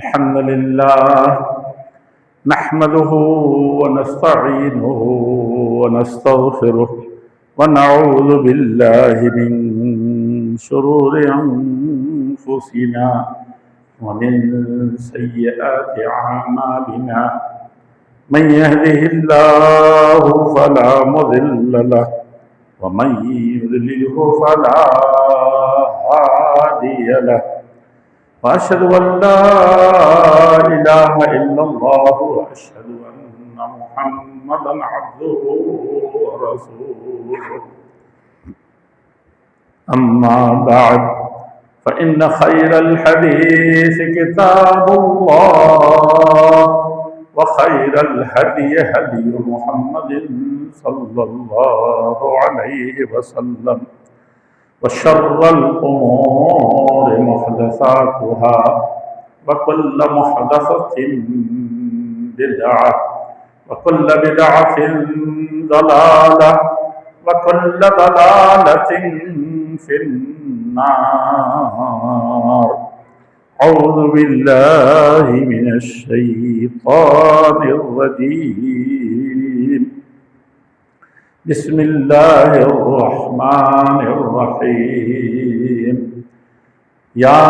الحمد لله نحمده ونستعينه ونستغفره ونعوذ بالله من شرور أنفسنا ومن سيئات أعمالنا من يهده الله فلا مضل له ومن يضلله فلا هادي له وأشهد أن لا إله إلا الله وأشهد أن محمدا عبده ورسوله أما بعد فإن خير الحديث كتاب الله وخير الهدي هدي محمد صلى الله عليه وسلم وشر الأمور محدثاتها وكل محدثة بدعة وكل بدعة ضلالة وكل ضلالة في النار. أعوذ بالله من الشيطان الرجيم. بسم الله الرحمن الرحيم. يا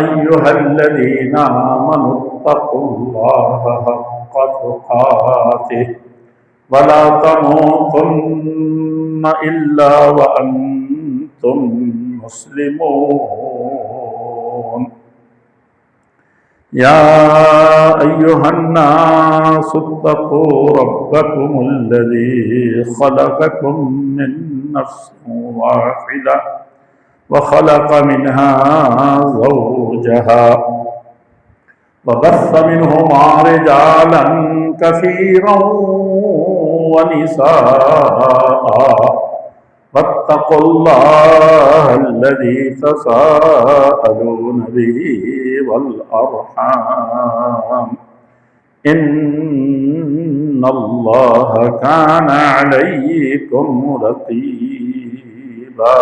أيها الذين آمنوا اتقوا الله حق تقاته ولا تموتن إلا وأنتم مسلمون. يا أيها الناس اتقوا ربكم الذي خلقكم من نفس واحدة وخلق منها زوجها وبث منهما رجالا كثيرا ونساء واتقوا الله الذي تساءلون به والأرحام إن الله كان عليكم رقيبا.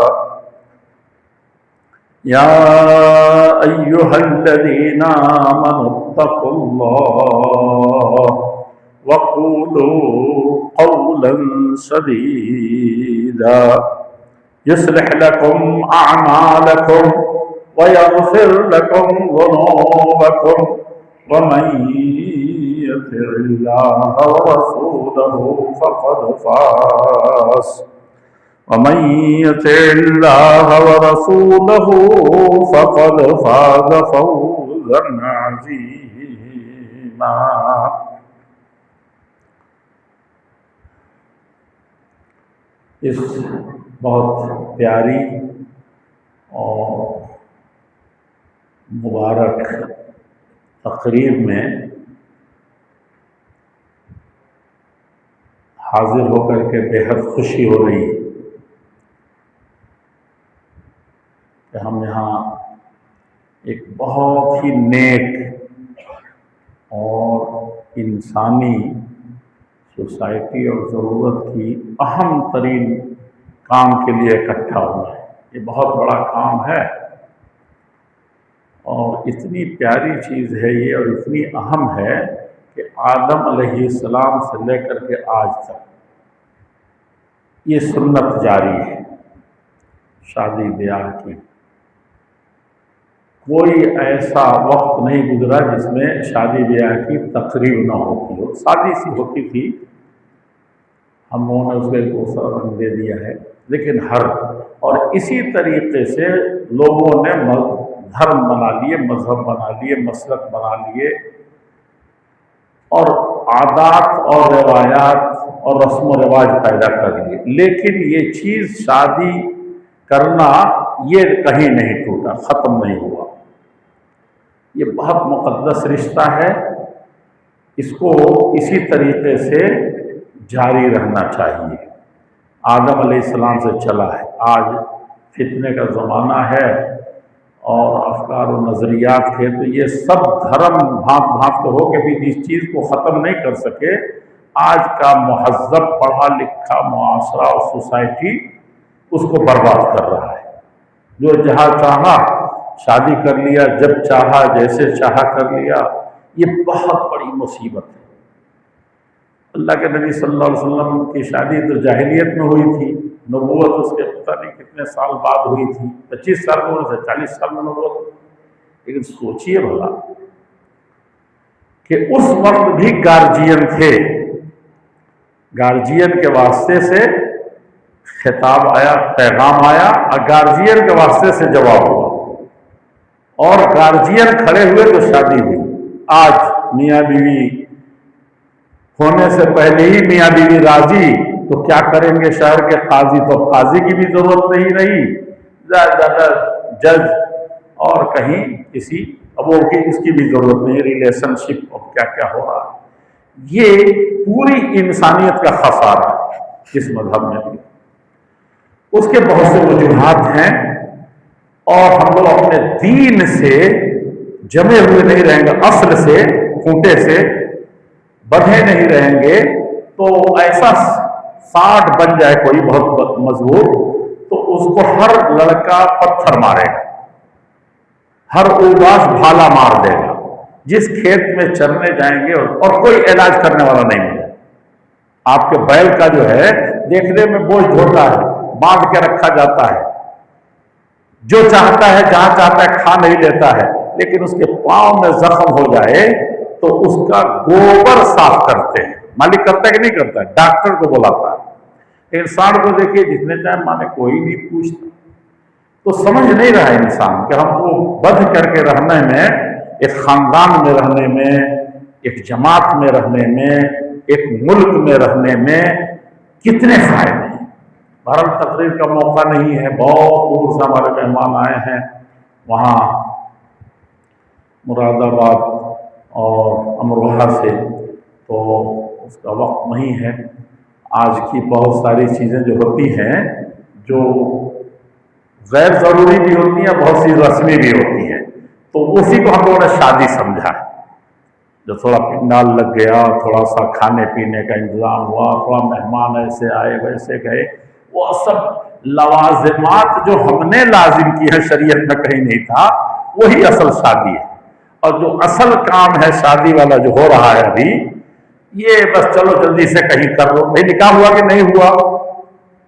يا أيها الذين آمنوا اتقوا الله وقولوا قولا سديدا يصلح لكم أعمالكم ويغفر لكم ذنوبكم ومن يطع الله ورسوله فقد فاز ومن يطع الله ورسوله فقد فاز فوزا عظيما. اس بہت پیاری اور مبارک تقریب میں حاضر ہو کر کے بے حد خوشی ہو رہی ہے کہ ہم یہاں ایک بہت ہی نیک اور انسانی سوسائٹی اور ضرورت کی اہم ترین کام کے لیے اکٹھا ہوا ہے. یہ بہت بڑا کام ہے اور اتنی پیاری چیز ہے یہ اور اتنی اہم ہے کہ آدم علیہ السلام سے لے کر کے آج تک یہ سنت جاری ہے. شادی بیاہ کی کوئی ایسا وقت نہیں گزرا جس میں شادی بیاہ کی تقریب نہ ہوتی ہو. شادی سی ہوتی تھی, ہم لوگوں نے اس کو ایک دوسرا رنگ دے دیا ہے, لیکن ہر اور اسی طریقے سے لوگوں نے دھرم بنا لیے, مذہب بنا لیے, مسلک بنا لیے اور عادات اور روایات اور رسم و رواج پیدا کر لیے. لیکن یہ چیز شادی کرنا یہ کہیں نہیں ٹوٹا, ختم نہیں ہوا. یہ بہت مقدس رشتہ ہے, اس کو اسی طریقے سے جاری رہنا چاہیے. آدم علیہ السلام سے چلا ہے. آج فتنے کا زمانہ ہے اور افکار و نظریات تھے, تو یہ سب دھرم بھانپ بھانپ کے ہو کے بھی جس چیز کو ختم نہیں کر سکے. آج کا مہذب پڑھا لکھا معاشرہ اور سوسائٹی اس کو برباد کر رہا ہے. جو جہاں چاہا شادی کر لیا، جب چاہا جیسے چاہا کر لیا، یہ بہت بڑی مصیبت ہے۔ اللہ کے نبی صلی اللہ علیہ وسلم کی شادی تو جاہلیت میں ہوئی تھی، نبوت اس کے پتہ نہیں کتنے سال بعد ہوئی تھی، 25 سال میں سے 40 سال میں نبوت۔ لیکن سوچئے بھلا کہ اس وقت بھی گارجین تھے، گارجین کے واسطے سے خطاب آیا، پیغام آیا، اور گارجین کے واسطے سے جواب ہوا، اور گارجین کھڑے ہوئے تو شادی ہوئی۔ آج میاں بیوی ہونے سے پہلے ہی میاں بیوی راضی تو کیا کریں گے شہر کے قاضی؟ تو قاضی کی بھی ضرورت نہیں رہی، زیادہ جج اور کہیں کسی اب وہ اس کی بھی ضرورت نہیں، ریلیشن شپ اب کیا کیا ہو رہا ہے۔ یہ پوری انسانیت کا خسارہ ہے اس مذہب میں بھی۔ اس کے بہت سے وجوہات ہیں، اور ہم لوگ اپنے دین سے جمے ہوئے نہیں رہیں گے، اصل سے کھوٹے سے بندھے نہیں رہیں گے، تو ایسا ساٹھ بن جائے کوئی بہت مضبوط، تو اس کو ہر لڑکا پتھر مارے گا، ہر اوباش بھالا مار دے گا۔ جس کھیت میں چرنے جائیں گے اور کوئی علاج کرنے والا نہیں ملے۔ آپ کے بیل کا جو ہے دیکھنے میں بوجھ ڈھوتا ہے، باندھ کے رکھا جاتا ہے، جو چاہتا ہے جہاں چاہتا ہے کھا نہیں لیتا ہے، لیکن اس کے پاؤں میں زخم ہو جائے تو اس کا گوبر صاف کرتے ہیں۔ مالک کرتا ہے کہ نہیں کرتا ہے؟ ڈاکٹر کو بلاتا ہے۔ انسان کو دیکھیے جتنے ٹائم مانے کوئی نہیں پوچھتا، تو سمجھ نہیں رہا انسان کہ ہم کو بدھ کر کے رہنے میں، ایک خاندان میں رہنے میں، ایک جماعت میں رہنے میں، ایک ملک میں رہنے میں کتنے فائدے ہیں۔ بہرحال تقریر کا موقع نہیں ہے، بہت دور سے ہمارے مہمان آئے ہیں، وہاں مراد آباد اور امروہہ سے، تو اس کا وقت نہیں ہے۔ آج کی بہت ساری چیزیں جو ہوتی ہیں جو غیر ضروری بھی ہوتی ہیں، بہت سی رسمی بھی ہوتی ہیں، تو اسی کو ہم لوگوں نے شادی سمجھا ہے۔ جو تھوڑا پنڈال لگ گیا، تھوڑا سا کھانے پینے کا انتظام ہوا، تھوڑا مہمان ایسے آئے ویسے گئے، وہ سب لوازمات جو ہم نے لازم کی ہے شریعت میں کہیں نہیں تھا، وہی اصل شادی ہے۔ اور جو اصل کام ہے شادی والا جو ہو رہا ہے ابھی، یہ بس چلو جلدی سے کہیں کر لو، بھائی نکاح ہوا کہ نہیں ہوا،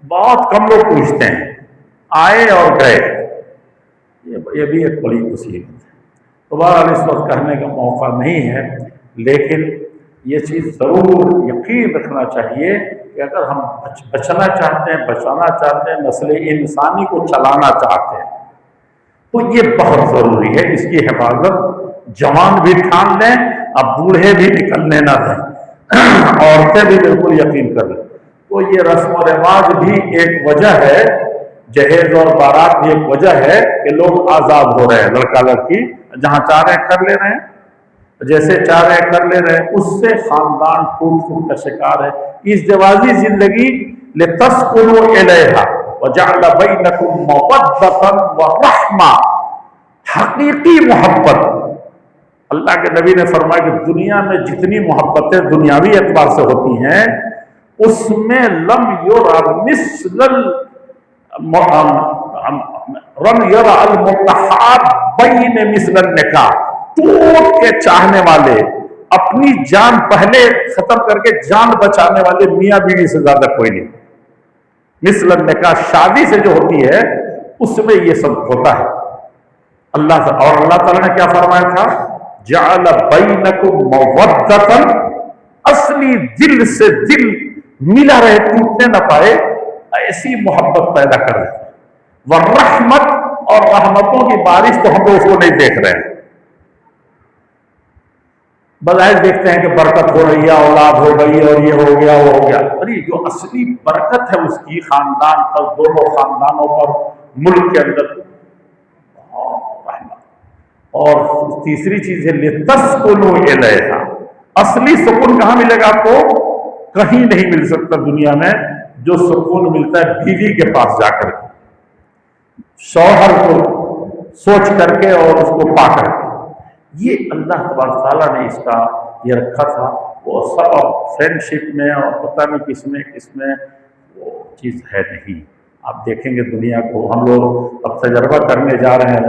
بہت کم لوگ پوچھتے ہیں، آئے اور گئے، یہ بھی ایک بڑی مصیبت ہے۔ تو بہرحال اس وقت کہنے کا موقع نہیں ہے، لیکن یہ چیز ضرور یقین رکھنا چاہیے کہ اگر ہم بچنا چاہتے ہیں، بچانا چاہتے ہیں، نسل انسانی کو چلانا چاہتے ہیں، تو یہ بہت ضروری ہے۔ اس کی حفاظت جوان بھی ٹھان لیں، اب بوڑھے بھی نکلنے نہ دیں، عورتیں بھی بالکل یقین کر لیں۔ تو یہ رسم و رواج بھی ایک وجہ ہے، جہیز اور بارات بھی ایک وجہ ہے کہ لوگ آزاد ہو رہے ہیں، لڑکا لڑکی جہاں چاہ رہے ہیں کر لے رہے ہیں، جیسے چاہ رہے ہیں کر لے رہے ہیں۔ اس سے خاندان ٹوٹ پھوٹ کا شکار ہے۔ ازدواجی زندگی لتسکنوا الیہا وجعل بینکم مودۃ ورحمہ، حقیقی محبت۔ اللہ کے نبی نے فرمایا کہ دنیا میں جتنی محبتیں دنیاوی اعتبار سے ہوتی ہیں، اس میں لم یرا مثل المتحابین مثل النکاح، ٹوٹ کے چاہنے والے، اپنی جان پہلے ختم کر کے جان بچانے والے میاں بیوی سے زیادہ کوئی نہیں۔ مثل النکاح شادی سے جو ہوتی ہے اس میں یہ سب ہوتا ہے۔ اللہ سے، اور اللہ تعالیٰ نے کیا فرمایا تھا؟ جعل بینکم مودۃ، اصلی دل سے دل ملا رہے، ٹوٹنے نہ پائے، ایسی محبت پیدا کر دے۔ والرحمت، اور رحمتوں کی بارش تو ہم لوگ اس کو نہیں دیکھ رہے ہیں، بظاہر دیکھتے ہیں کہ برکت ہو رہی ہے، اولاد ہو گئی اور یہ ہو گیا وہ ہو گیا، ارے جو اصلی برکت ہے اس کی خاندان پر، دونوں خاندانوں پر، ملک کے اندر رحمت۔ اور تیسری چیز ہے لتسکنوا الیہا، اصلی سکون کہاں ملے گا آپ کو؟ کہیں نہیں مل سکتا دنیا میں جو سکون ملتا ہے بیوی کے پاس جا کر کے، شوہر کو سوچ کر کے اور اس کو پا کر کے۔ یہ اللہ تبارک تعالیٰ نے اس کا یہ رکھا تھا، وہ سب اب فرینڈ شپ میں اور پتہ نہیں کس میں وہ چیز ہے نہیں۔ آپ دیکھیں گے دنیا کو، ہم لوگ اب تجربہ کرنے جا رہے ہیں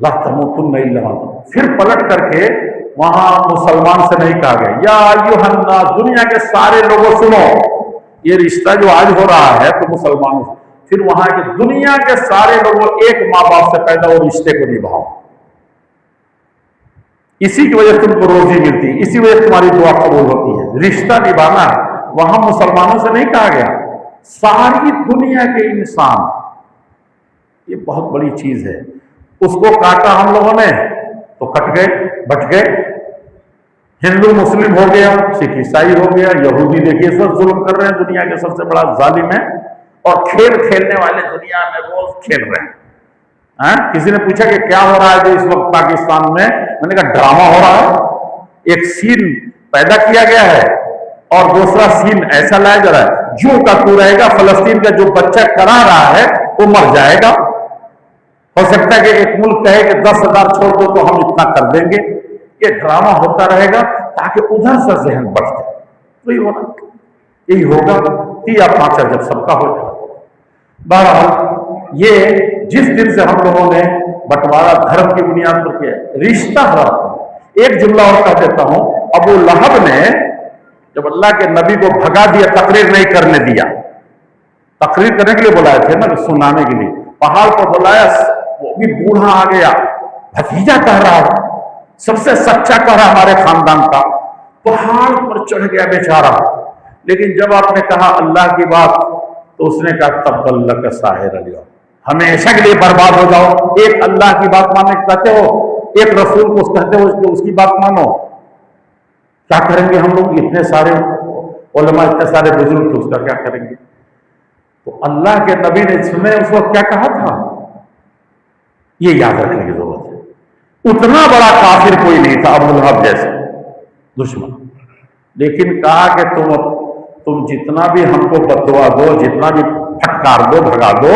لا تموتن الا وانتم، پھر پلٹ کر کے وہاں مسلمان سے نہیں کہا گیا یا ایھا الناس، دنیا کے سارے لوگوں سنو، یہ رشتہ جو آج ہو رہا ہے تو مسلمانوں سے، پھر وہاں کے دنیا کے سارے لوگوں ایک ماں باپ سے پیدا وہ رشتے کو نبھاؤ، اسی کی وجہ سے تم کو روزی ملتی ہے، اسی وجہ سے تمہاری دعا قبول ہوتی ہے، رشتہ نبھانا ہے۔ وہاں مسلمانوں سے نہیں کہا گیا، ساری دنیا کے انسان، یہ بہت بڑی چیز ہے۔ اس کو کاٹا ہم لوگوں نے تو کٹ گئے، بٹ گئے، ہندو مسلم ہو گیا، سکھ عیسائی ہو گیا، یہودی دیکھیے سب ظلم کر رہے ہیں، دنیا کے سب سے بڑا ظالم ہے، اور کھیل کھیلنے والے دنیا میں روز کھیل رہے ہیں۔ کسی نے پوچھا کہ کیا ہو رہا ہے جو اس وقت پاکستان میں نے کہا ڈرامہ ہو رہا ہے، ایک سین پیدا کیا گیا ہے اور دوسرا سین ایسا لایا جا رہا ہے جو کا تو رہے گا، فلسطین کا جو بچہ کرا رہا ہے وہ مر جائے گا، ہو سکتا ہے کہ ایک ملک کہے کہ 10,000 چھوڑ دو تو ہم اتنا کر دیں گے، یہ ڈرامہ ہوتا رہے گا تاکہ ادھر سے ذہن بڑھ جائے، تو یہی ہوگا 3 یا 5 جب سب کا ہو جائے۔ بہرحال یہ جس دن سے ہم لوگوں نے بٹوارا دھرم کی بنیاد پر کیا ہے، رشتہ حرام۔ ایک جملہ اور کہہ دیتا ہوں، ابو لہب نے جب اللہ کے نبی کو بھگا دیا، تقریر نہیں کرنے دیا، تقریر کرنے کے لیے بلائے تھے نا، سنانے کے لیے پہاڑ پر بلایا، وہ بھی بوڑھا آ گیا، بھتیجا کہہ رہا ہے، سب سے سچا کہہ رہا ہمارے خاندان کا، پہاڑ پر چڑھ گیا بیچارہ، لیکن جب آپ نے کہا اللہ کی بات تو اس نے کہا تبا لک ساحر اليوم، ہمیشہ کے لیے برباد ہو جاؤ، ایک اللہ کی بات ماننے کہتے ہو، ایک رسول کو کہتے ہو کہ اس کی بات مانو، کیا کریں گے ہم لوگ؟ اتنے سارے علماء، اتنے سارے بزرگ تھے، اس کا کیا کریں گے؟ تو اللہ کے نبی نے سنے اس وقت کیا کہا تھا، یہ یاد رکھنے کی ضرورت ہے۔ اتنا بڑا کافر کوئی نہیں تھا ابو لہب جیسے دشمن، لیکن کہا کہ تم جتنا بھی ہم کو بددعا دو، جتنا بھی پھٹکار دو، بھگا دو،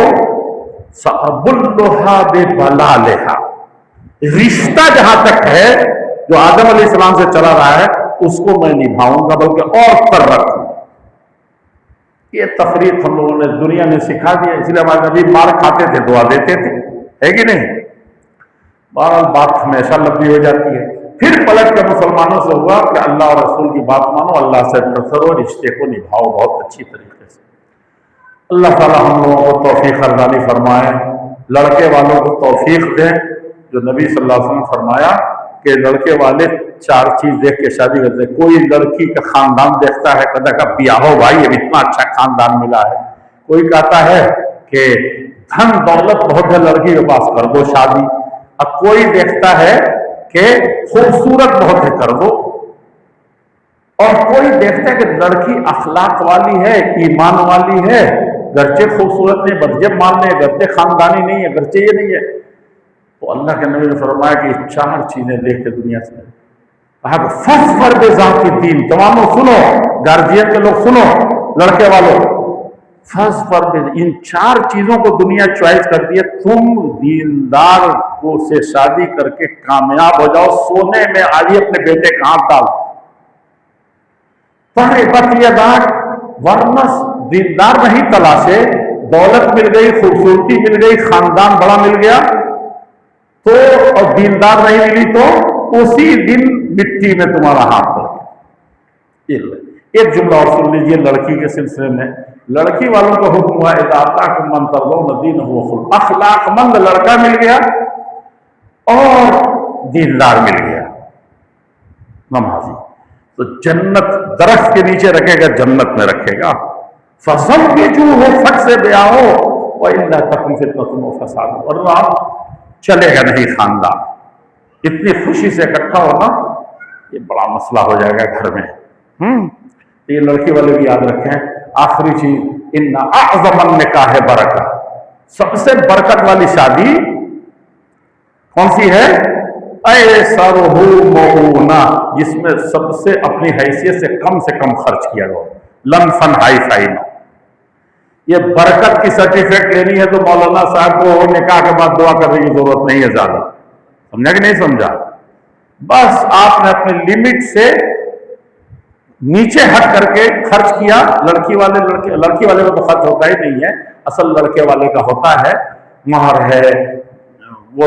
سأبلھا ببلالھا، رشتہ جہاں تک ہے جو آدم علیہ السلام سے چلا رہا ہے اس کو میں نبھاؤں گا، بلکہ اور تر رکھوں گا۔ یہ تفریق ہم لوگوں نے دنیا میں سکھا دیا، اس لیے ہمارے نبی مار کھاتے تھے، دعا دیتے تھے، ہے کہ نہیں؟ بہرحال بات ہمیشہ لمبی ہو جاتی ہے۔ پھر پلٹ کے مسلمانوں سے ہوا کہ اللہ اور رسول کی بات مانو، اللہ سے ڈرتے رہو، رشتے کو نبھاؤ بہت اچھی طریقے سے۔ اللہ تعالیٰ ہم لوگوں کو توفیق ارزانی فرمائے، لڑکے والوں کو توفیق دیں، جو نبی صلی اللہ علیہ وسلم فرمایا کہ لڑکے والے 4 چیز دیکھ کے شادی کرتے ہیں۔ کوئی لڑکی کا خاندان دیکھتا ہے، کہتا ہے بیاہو بھائی، اب اتنا اچھا خاندان ملا ہے۔ کوئی کہتا ہے کہ دھن دولت بہت ہے لڑکی کے پاس، کر دو شادی۔ اب کوئی دیکھتا ہے کہ خوبصورت بہت ہے، کر دو، اور کوئی دیکھتا ہے کہ لڑکی اخلاق والی ہے، ایمان والی ہے، گرچہ خوبصورت نہیں، گرچہ ماننے، گرچہ خاندانی نہیں ہے، گرچہ یہ نہیں ہے، تو اللہ کے نبی نے فرمایا کہ یہ 4 چیزیں دیکھ کے دنیا سے کہا کہ فاظفر بذات الدین، جوانوں سنو، گارجین کے لوگ سنو، لڑکے والوں، فاظفر ان 4 چیزوں کو دنیا چوائس کرتی ہے، تم دیندار کو سے شادی کر کے کامیاب ہو جاؤ، سونے میں آج اپنے بیٹے کا ہاتھ ڈال، تربت یداک، ورنہ دیندار نہیں تلاشے، دولت مل گئی، خوبصورتی مل گئی، خاندان بڑا مل گیا تو، اور دیندار نہیں ملی تو اسی دن مٹی میں تمہارا ہاتھ پڑ گیا۔ ایک جملہ اور سن لیجئے لڑکی کے سلسلے میں، لڑکی والوں کا حکم ہوا اذا آتاکم من ترضون دینہ وخلقہ، اخلاق مند لڑکا مل گیا اور دیندار مل گیا، نمازی، تو جنت درخت کے نیچے رکھے گا، جنت میں رکھے گا۔ فزوجوہ، فٹ سے بیاہ ہو، وَإِلَّا تَكُنْ فِتْنَةٌ وَفَسَادٌ، اور چلے گا نہیں خاندان۔ اتنی خوشی سے اکٹھا ہونا یہ بڑا مسئلہ ہو جائے گا گھر میں۔ یہ لڑکی والے بھی یاد رکھیں۔ آخری چیز، ان اعظم النکاح برکہ، سب سے برکت والی شادی کون سی ہے؟ ایسرہ مؤونہ، جس میں سب سے اپنی حیثیت سے کم خرچ کیا گیا، لن فن ہائی فائی نہ۔ یہ برکت کی سرٹیفکیٹ لینی ہے تو مولانا صاحب کو نکاح کے بعد دعا کرنے کی ضرورت نہیں ہے زیادہ، سمجھا کہ نہیں سمجھا؟ بس آپ نے اپنے لمٹ سے نیچے ہٹ کر کے خرچ کیا۔ لڑکی والے میں تو خرچ ہوتا ہی نہیں ہے، اصل لڑکے والے کا ہوتا ہے، مہر ہے، وہ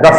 10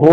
2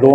2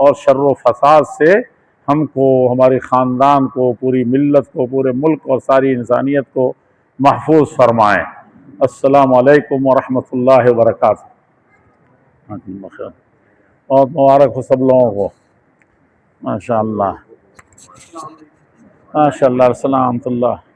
اور شر و فساد سے ہم کو، ہمارے خاندان کو، پوری ملت کو، پورے ملک اور ساری انسانیت کو محفوظ فرمائیں۔ السلام علیکم ورحمۃ اللہ وبرکاتہ۔ بہت مبارک ہو سب لوگوں کو، ماشاء اللہ، ماشاء اللہ، السلام ورحمۃ اللہ۔